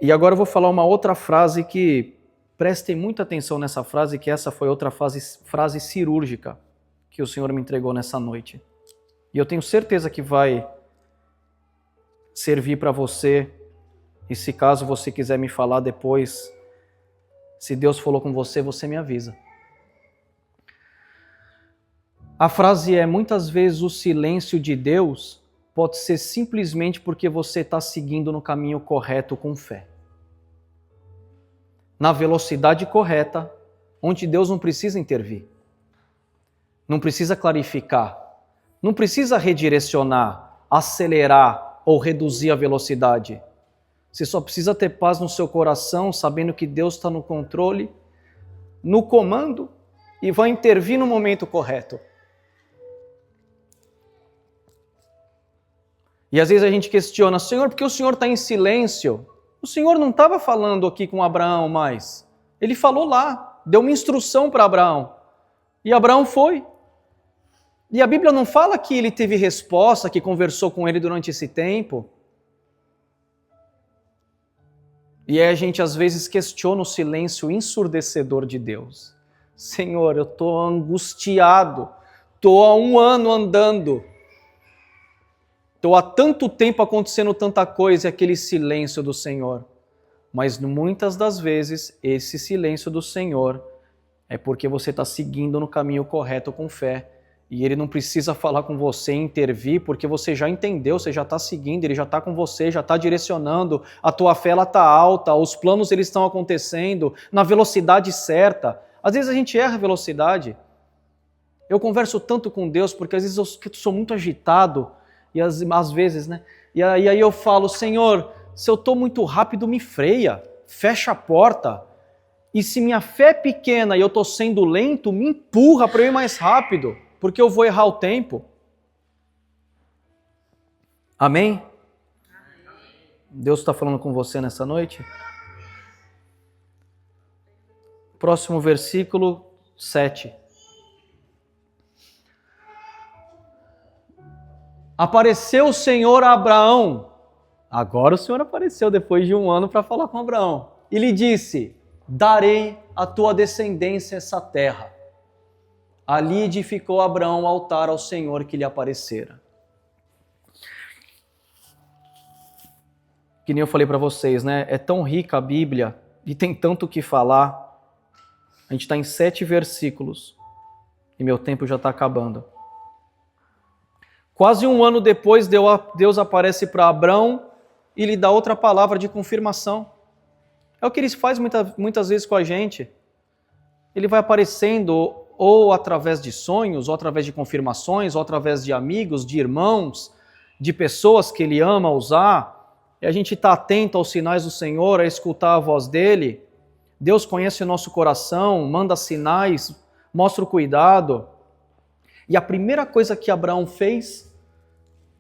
E agora eu vou falar uma outra frase que, prestem muita atenção nessa frase, que essa foi outra frase cirúrgica que o Senhor me entregou nessa noite. E eu tenho certeza que vai servir para você, e se caso você quiser me falar depois, se Deus falou com você, você me avisa. A frase é, muitas vezes o silêncio de Deus pode ser simplesmente porque você está seguindo no caminho correto com fé. Na velocidade correta, onde Deus não precisa intervir. Não precisa clarificar. Não precisa redirecionar, acelerar ou reduzir a velocidade. Você só precisa ter paz no seu coração, sabendo que Deus está no controle, no comando e vai intervir no momento correto. E às vezes a gente questiona, Senhor, por que o Senhor está em silêncio? O Senhor não estava falando aqui com Abraão mais. Ele falou lá, deu uma instrução para Abraão. E Abraão foi. E a Bíblia não fala que ele teve resposta, que conversou com ele durante esse tempo. E aí a gente às vezes questiona o silêncio ensurdecedor de Deus. Senhor, eu estou angustiado, estou há 1 ano andando. Estou há tanto tempo acontecendo tanta coisa e aquele silêncio do Senhor. Mas muitas das vezes, esse silêncio do Senhor é porque você está seguindo no caminho correto com fé. E Ele não precisa falar com você, intervir, porque você já entendeu, você já está seguindo, Ele já está com você, já está direcionando. A tua fé está alta, os planos eles estão acontecendo na velocidade certa. Às vezes a gente erra a velocidade. Eu converso tanto com Deus porque às vezes eu sou muito agitado. E às vezes, né? E aí eu falo, Senhor, se eu estou muito rápido, me freia, fecha a porta. E se minha fé é pequena e eu estou sendo lento, me empurra para eu ir mais rápido, porque eu vou errar o tempo. Amém? Deus está falando com você nessa noite? Próximo versículo 7. Apareceu o Senhor a Abraão. Agora o Senhor apareceu depois de 1 ano para falar com Abraão. E lhe disse, darei à tua descendência essa terra. Ali edificou Abraão um altar ao Senhor que lhe aparecera. Que nem eu falei para vocês, né? É tão rica a Bíblia e tem tanto o que falar. A gente está em 7 versículos e meu tempo já está acabando. Quase 1 ano depois, Deus aparece para Abraão e lhe dá outra palavra de confirmação. É o que Ele faz muitas vezes com a gente. Ele vai aparecendo ou através de sonhos, ou através de confirmações, ou através de amigos, de irmãos, de pessoas que Ele ama usar. E a gente está atento aos sinais do Senhor, a escutar a voz dEle. Deus conhece o nosso coração, manda sinais, mostra o cuidado. E a primeira coisa que Abraão fez,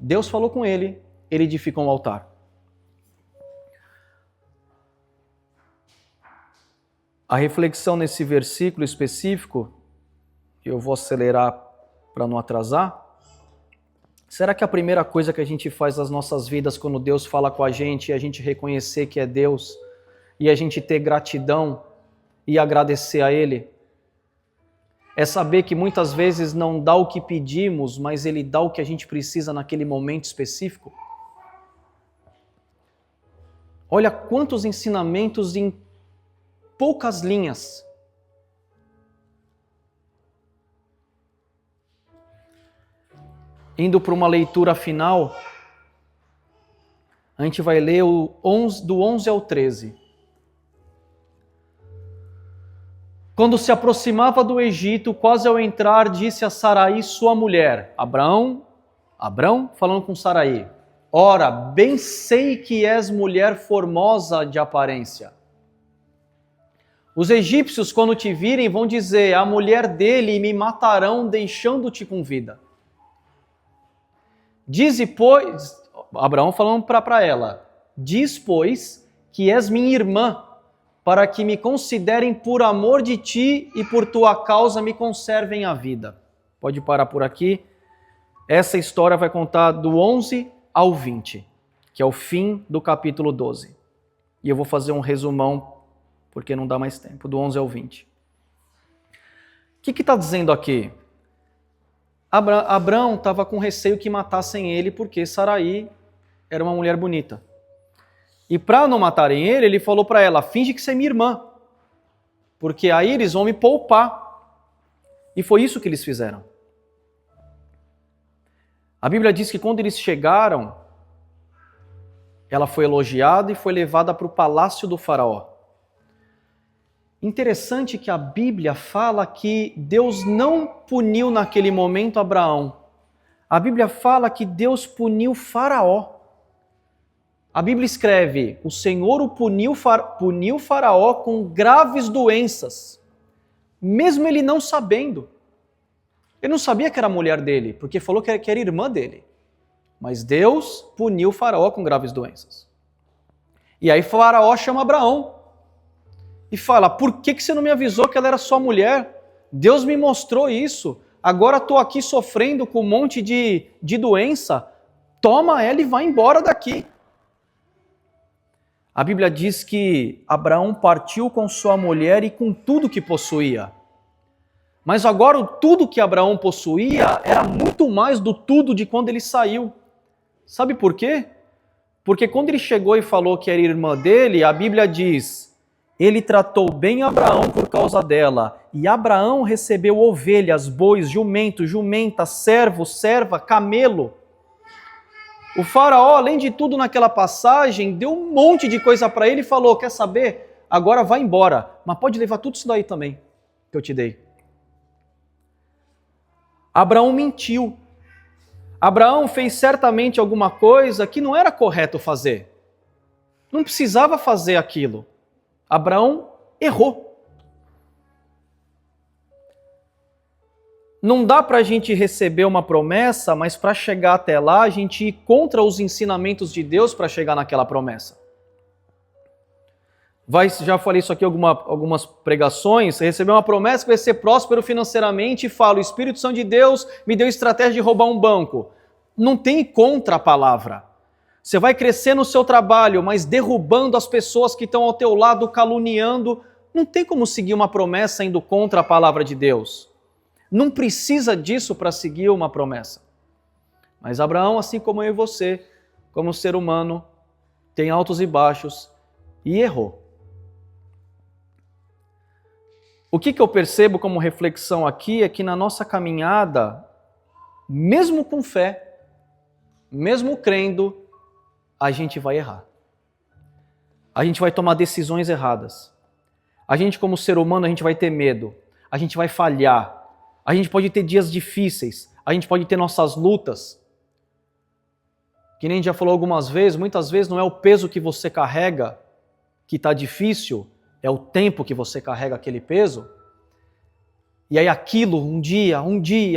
Deus falou com ele edificou um altar. A reflexão nesse versículo específico, eu vou acelerar para não atrasar. Será que a primeira coisa que a gente faz nas nossas vidas quando Deus fala com a gente é a gente reconhecer que é Deus e a gente ter gratidão e agradecer a Ele? É saber que muitas vezes não dá o que pedimos, mas Ele dá o que a gente precisa naquele momento específico. Olha quantos ensinamentos em poucas linhas. Indo para uma leitura final, a gente vai ler do 11 ao 13. Quando se aproximava do Egito, quase ao entrar, disse a Saraí, sua mulher, Abrão, falando com Saraí, ora, bem sei que és mulher formosa de aparência. Os egípcios, quando te virem, vão dizer, a mulher dele, e me matarão, deixando-te com vida. Dize, pois, Abraão falando para ela, diz, pois, que és minha irmã, para que me considerem por amor de ti e por tua causa me conservem a vida. Pode parar por aqui. Essa história vai contar do 11 ao 20, que é o fim do capítulo 12. E eu vou fazer um resumão, porque não dá mais tempo, do 11 ao 20. O que está dizendo aqui? Abrão estava com receio que matassem ele porque Saraí era uma mulher bonita. E para não matarem ele, ele falou para ela, finge que você é minha irmã, porque aí eles vão me poupar. E foi isso que eles fizeram. A Bíblia diz que quando eles chegaram, ela foi elogiada e foi levada para o palácio do faraó. Interessante que a Bíblia fala que Deus não puniu naquele momento Abraão. A Bíblia fala que Deus puniu Faraó. A Bíblia escreve, o Senhor o puniu Faraó com graves doenças, mesmo ele não sabendo. Ele não sabia que era a mulher dele, porque falou que era irmã dele. Mas Deus puniu Faraó com graves doenças. E aí Faraó chama Abraão e fala, por que você não me avisou que ela era sua mulher? Deus me mostrou isso. Agora estou aqui sofrendo com um monte de doença. Toma ela e vai embora daqui. A Bíblia diz que Abraão partiu com sua mulher e com tudo que possuía. Mas agora o tudo que Abraão possuía era muito mais do tudo de quando ele saiu. Sabe por quê? Porque quando ele chegou e falou que era irmã dele, a Bíblia diz, ele tratou bem Abraão por causa dela. E Abraão recebeu ovelhas, bois, jumento, jumenta, servo, serva, camelo. O faraó, além de tudo naquela passagem, deu um monte de coisa para ele e falou, quer saber? Agora vai embora, mas pode levar tudo isso daí também, que eu te dei. Abraão mentiu. Abraão fez certamente alguma coisa que não era correto fazer. Não precisava fazer aquilo. Abraão errou. Não dá para a gente receber uma promessa, mas para chegar até lá, a gente ir contra os ensinamentos de Deus para chegar naquela promessa. Já falei isso aqui em algumas pregações, receber uma promessa que vai ser próspero financeiramente e fala, o Espírito Santo de Deus me deu estratégia de roubar um banco. Não tem contra a palavra. Você vai crescer no seu trabalho, mas derrubando as pessoas que estão ao teu lado, caluniando. Não tem como seguir uma promessa indo contra a palavra de Deus. Não precisa disso para seguir uma promessa. Mas Abraão, assim como eu e você, como ser humano, tem altos e baixos e errou. O que eu percebo como reflexão aqui é que na nossa caminhada, mesmo com fé, mesmo crendo, a gente vai errar. A gente vai tomar decisões erradas. A gente, como ser humano, a gente vai ter medo. A gente vai falhar. A gente pode ter dias difíceis. A gente pode ter nossas lutas. Que nem a gente já falou algumas vezes, muitas vezes não é o peso que você carrega que está difícil, é o tempo que você carrega aquele peso. E aí aquilo, um dia,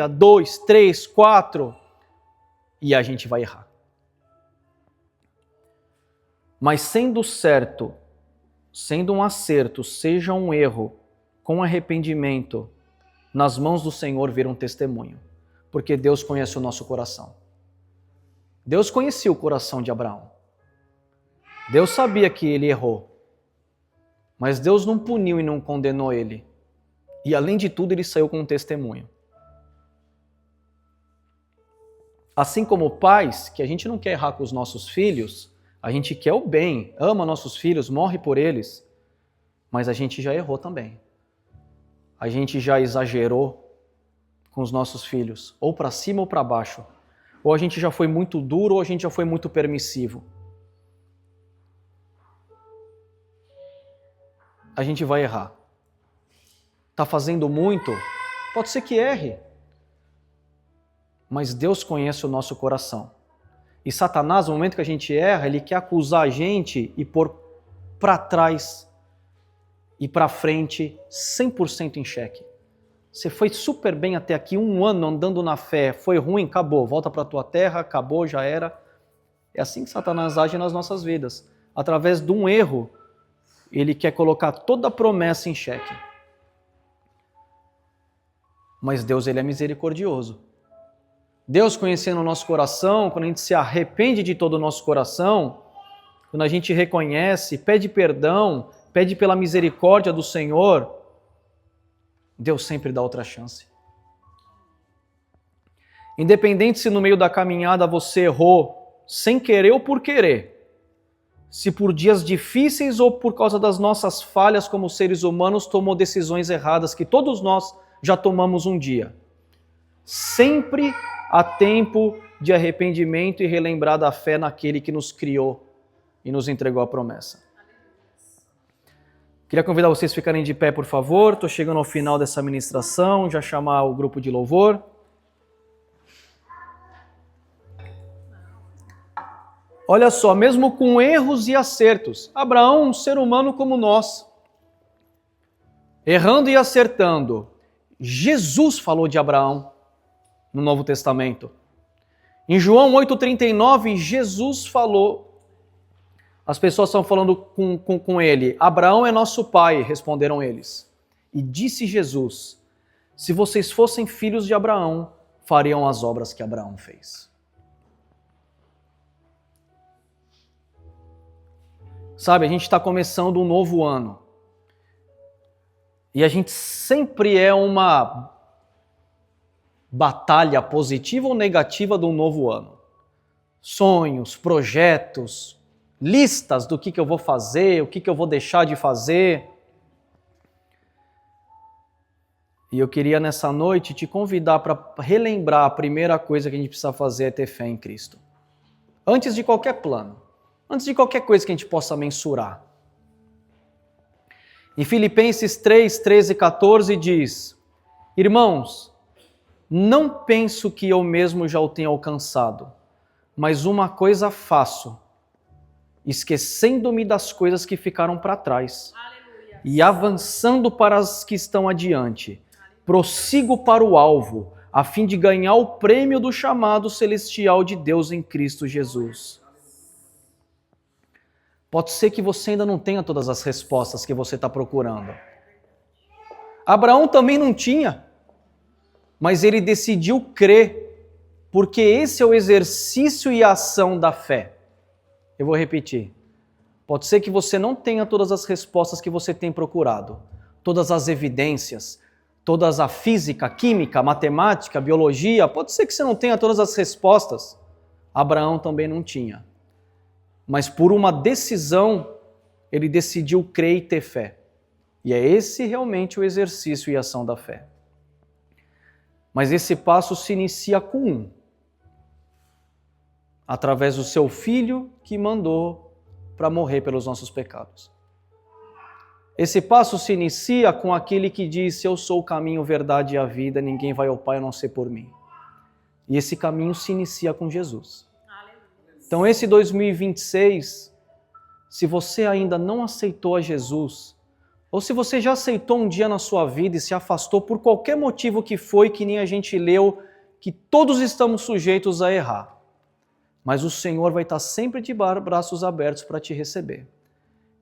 2, 3, 4, e a gente vai errar. Mas sendo certo, sendo um acerto, seja um erro, com arrependimento, nas mãos do Senhor vira um testemunho. Porque Deus conhece o nosso coração. Deus conhecia o coração de Abraão. Deus sabia que ele errou. Mas Deus não puniu e não condenou ele. E além de tudo, ele saiu com um testemunho. Assim como pais, que a gente não quer errar com os nossos filhos, a gente quer o bem, ama nossos filhos, morre por eles, mas a gente já errou também. A gente já exagerou com os nossos filhos, ou para cima ou para baixo. Ou a gente já foi muito duro, ou a gente já foi muito permissivo. A gente vai errar. Está fazendo muito? Pode ser que erre. Mas Deus conhece o nosso coração. E Satanás, no momento que a gente erra, ele quer acusar a gente e pôr para trás e para frente 100% em xeque. Você foi super bem até aqui, 1 ano andando na fé, foi ruim, acabou, volta para a tua terra, acabou, já era. É assim que Satanás age nas nossas vidas. Através de um erro, ele quer colocar toda a promessa em xeque. Mas Deus, ele é misericordioso. Deus, conhecendo o nosso coração, quando a gente se arrepende de todo o nosso coração, quando a gente reconhece, pede perdão, pede pela misericórdia do Senhor, Deus sempre dá outra chance. Independente se no meio da caminhada você errou sem querer ou por querer, se por dias difíceis ou por causa das nossas falhas como seres humanos tomou decisões erradas que todos nós já tomamos um dia. Sempre há tempo de arrependimento e relembrar da fé naquele que nos criou e nos entregou a promessa. Queria convidar vocês a ficarem de pé, por favor. Estou chegando ao final dessa ministração, já chamar o grupo de louvor. Olha só, mesmo com erros e acertos, Abraão, um ser humano como nós, errando e acertando, Jesus falou de Abraão no Novo Testamento. Em João 8,39, Jesus falou. As pessoas estão falando com ele. Abraão é nosso pai, responderam eles. E disse Jesus, se vocês fossem filhos de Abraão, fariam as obras que Abraão fez. Sabe, a gente está começando um novo ano. E a gente sempre é uma batalha positiva ou negativa de um novo ano. Sonhos, projetos, listas do que eu vou fazer, o que eu vou deixar de fazer. E eu queria nessa noite te convidar para relembrar a primeira coisa que a gente precisa fazer é ter fé em Cristo. Antes de qualquer plano, antes de qualquer coisa que a gente possa mensurar. Em Filipenses 3, 13 e 14 diz, irmãos, não penso que eu mesmo já o tenha alcançado, mas uma coisa faço, esquecendo-me das coisas que ficaram para trás. Aleluia. E avançando para as que estão adiante, prossigo para o alvo, a fim de ganhar o prêmio do chamado celestial de Deus em Cristo Jesus. Pode ser que você ainda não tenha todas as respostas que você está procurando. Abraão também não tinha, mas ele decidiu crer, porque esse é o exercício e a ação da fé. Eu vou repetir. Pode ser que você não tenha todas as respostas que você tem procurado, todas as evidências, todas a física, química, matemática, biologia. Pode ser que você não tenha todas as respostas. Abraão também não tinha. Mas por uma decisão, ele decidiu crer e ter fé. E é esse realmente o exercício e a ação da fé. Mas esse passo se inicia com através do seu filho que mandou para morrer pelos nossos pecados. Esse passo se inicia com aquele que disse, eu sou o caminho, verdade e a vida, ninguém vai ao Pai a não ser por mim. E esse caminho se inicia com Jesus. Então esse 2026, se você ainda não aceitou a Jesus, ou se você já aceitou um dia na sua vida e se afastou por qualquer motivo que foi, que nem a gente leu, que todos estamos sujeitos a errar. Mas o Senhor vai estar sempre de braços abertos para te receber.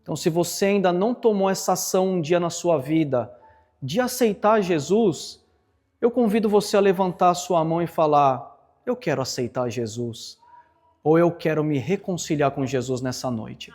Então, se você ainda não tomou essa ação um dia na sua vida de aceitar Jesus, eu convido você a levantar a sua mão e falar, eu quero aceitar Jesus, ou eu quero me reconciliar com Jesus nessa noite.